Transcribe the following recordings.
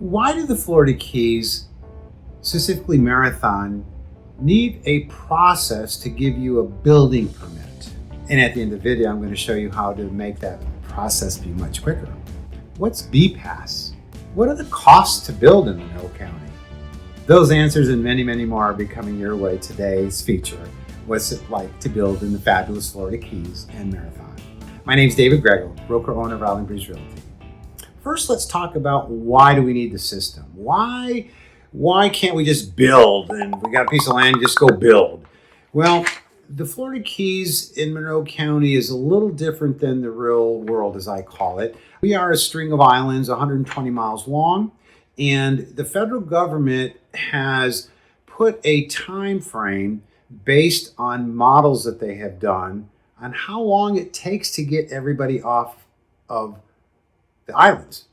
Why do the Florida Keys, specifically Marathon, need a process to give you a building permit? And at the end of the video, I'm going to show you how to make that process be much quicker. What's BPass? What are the costs to build in Monroe County? Those answers and many, many more are becoming your way today's feature. What's it like to build in the fabulous Florida Keys and Marathon? My name is David Grego, broker owner of Breeze Realty. First, let's talk about why do we need the system? Why can't we just build and we got a piece of land, just go build? Well, the Florida Keys in Monroe County is a little different than the real world, as I call it. We are a string of islands 120 miles long, and the federal government has put a time frame based on models that they have done on how long it takes to get everybody off of the islands.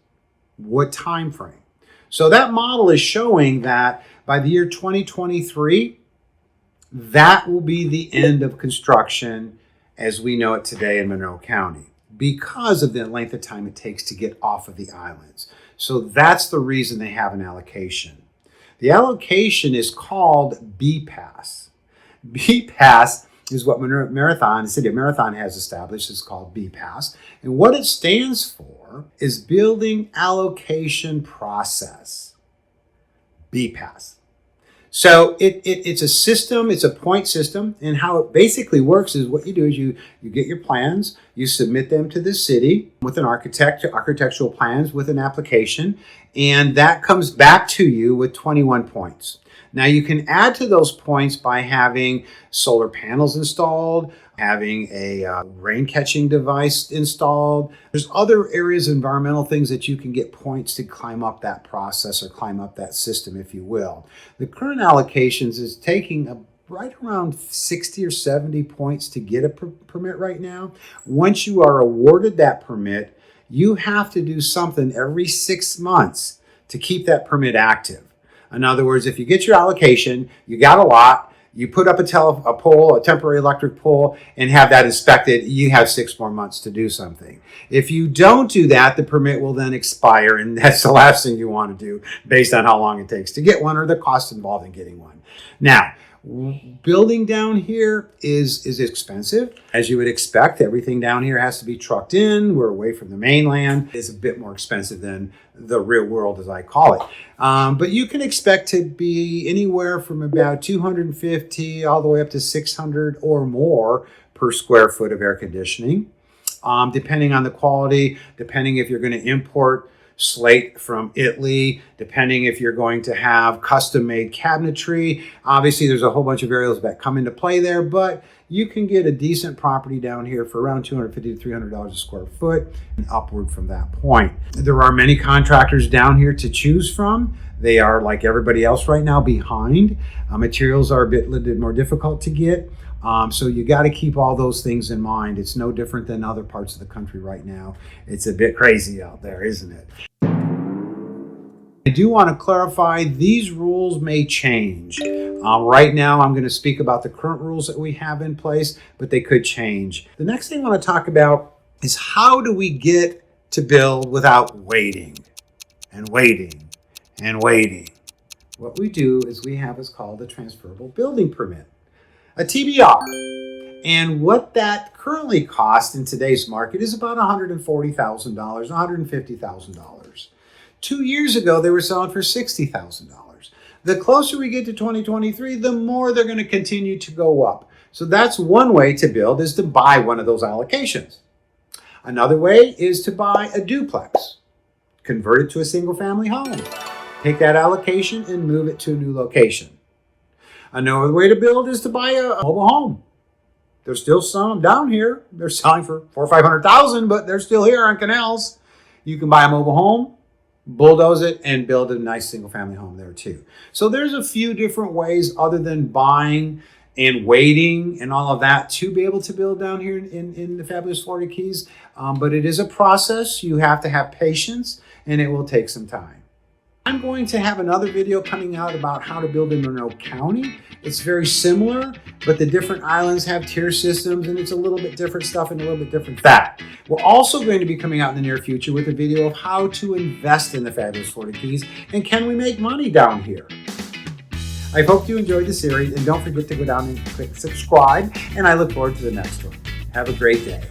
What time frame? So that model is showing that by the year 2023, that will be the end of construction as we know it today in Monroe County because of the length of time it takes to get off of the islands. So that's the reason they have an allocation. The allocation is called BPAS. BPAS is what Marathon, the city of Marathon has established. It's called BPass. And what it stands for is Building Allocation Process. BPass. So it's a system, it's a point system, and how it basically works is what you do is you get your plans, you submit them to the city with an architectural plans with an application, and that comes back to you with 21 points. Now you can add to those points by having solar panels installed, having a rain catching device installed. There's other areas of environmental things that you can get points to climb up that process or climb up that system, if you will. The current allocations is taking right around 60 or 70 points to get a permit right now. Once you are awarded that permit, you have to do something every 6 months to keep that permit active. In other words, if you get your allocation, you got a lot, you put up a pole, a temporary electric pole, and have that inspected, you have 6 more months to do something. If you don't do that, the permit will then expire, and that's the last thing you want to do based on how long it takes to get one or the cost involved in getting one. Now, building down here is expensive. As you would expect, everything down here has to be trucked in. We're away from the mainland. It's a bit more expensive than the real world, as I call it. But you can expect to be anywhere from about 250 all the way up to 600 or more per square foot of air conditioning, depending on the quality, depending if you're going to import slate from Italy, depending if you're going to have custom-made cabinetry. Obviously, there's a whole bunch of variables that come into play there, but you can get a decent property down here for around $250 to $300 a square foot and upward from that point. There are many contractors down here to choose from. They are, like everybody else right now, behind. Materials are a little bit more difficult to get. So you got to keep all those things in mind. It's no different than other parts of the country right now. It's a bit crazy out there, isn't it? I do want to clarify, these rules may change. Right now, I'm going to speak about the current rules that we have in place, but they could change. The next thing I want to talk about is how do we get to build without waiting and waiting and waiting. What we do is we have what's called a transferable building permit, a TBR. And what that currently costs in today's market is about $140,000, $150,000. 2 years ago, they were selling for $60,000. The closer we get to 2023, the more they're going to continue to go up. So that's one way to build, is to buy one of those allocations. Another way is to buy a duplex, convert it to a single family home, take that allocation and move it to a new location. Another way to build is to buy a mobile home. There's still some down here. They're selling for $400,000 or $500,000, but they're still here on canals. You can buy a mobile home, bulldoze it, and build a nice single family home there too. So there's a few different ways other than buying and waiting and all of that to be able to build down here in the fabulous Florida Keys. But it is a process. You have to have patience, and it will take some time. I'm going to have another video coming out about how to build in Monroe County. It's very similar, but the different islands have tier systems and it's a little bit different stuff and a little bit different fact. We're also going to be coming out in the near future with a video of how to invest in the fabulous Florida Keys and can we make money down here. I hope you enjoyed the series and don't forget to go down and click subscribe, and I look forward to the next one. Have a great day.